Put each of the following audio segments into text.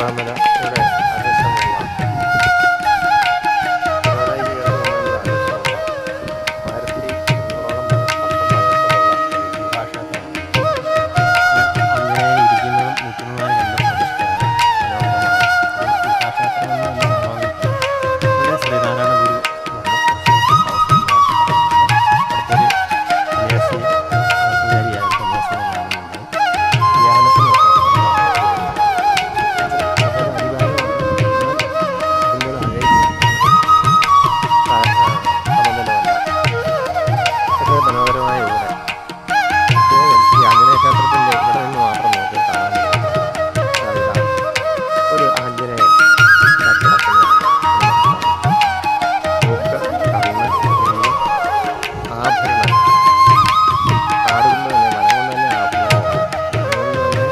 മരുത്വാമലയുടെ അദൃശ്യമുള്ള മനോഹരമായ ഇവിടെ ഈ ആഞ്ജനേയ ക്ഷേത്രത്തിൻ്റെ ഇവിടെ നിന്ന് മാത്രം നോക്കി കാണാൻ ഒരു ആഞ്ജനേയൻ ആഭരണം കാടുകൊണ്ട് തന്നെ മനം കൊണ്ട് തന്നെ ആഭരണമാണ് അതുകൊണ്ട് തന്നെ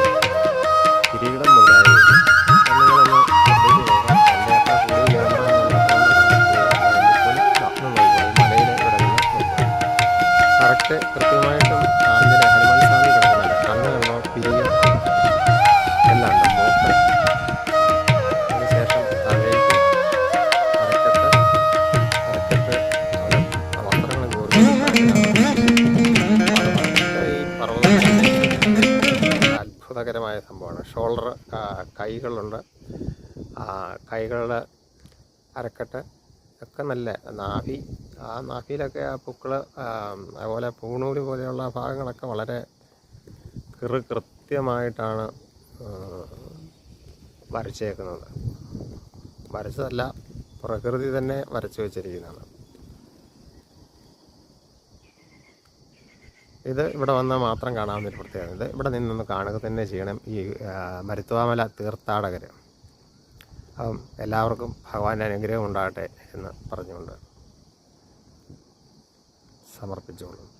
കിരീടം മുതലായി നിങ്ങളൊന്ന് ശ്രദ്ധിച്ച് നോക്കാം. എൻ്റെ അത്ര കൂടുതൽ മലയിൽ കിടക്കുന്ന കറക്റ്റ് കൃത്യമായിട്ടും ആഞ്ജനേയ ഹനുമാൻ സ്വാമി കിടക്കുന്നുണ്ട്. കണ്ണുകളോ പിരിയും എല്ലാം ഉണ്ട്. മൂക്ക് അതിനുശേഷം താഴേക്ക് അരക്കെട്ട് അവിടെ വസ്ത്രങ്ങൾ കോരി ഈ പർവ്വതത്തിൻ്റെ അത്ഭുതകരമായ സംഭവമാണ്. ഷോൾഡർ കൈകളുണ്ട്. കൈകളുടെ അരക്കെട്ട് ഒക്കെ നല്ല നാഭി, ആ നാഭിയിലൊക്കെ ആ പൂക്കൾ അതുപോലെ പൂണൂല് പോലെയുള്ള ഭാഗങ്ങളൊക്കെ വളരെ കൃത്യമായിട്ടാണ് വരച്ചേക്കുന്നത്. വരച്ചതല്ല, പ്രകൃതി തന്നെ വരച്ചു വച്ചിരിക്കുന്നതാണ്. ഇത് ഇവിടെ വന്നാൽ മാത്രം കാണാവുന്നൊരു പ്രത്യേകത. ഇത് ഇവിടെ നിന്നൊന്ന് കാണുക തന്നെ ചെയ്യണം ഈ മരുത്വാമല തീർത്ഥാടകർ. അപ്പം എല്ലാവർക്കും ഭഗവാന്റെ അനുഗ്രഹം ഉണ്ടാകട്ടെ എന്ന് പറഞ്ഞുകൊണ്ട് സമർപ്പിച്ചുകൊള്ളുന്നു.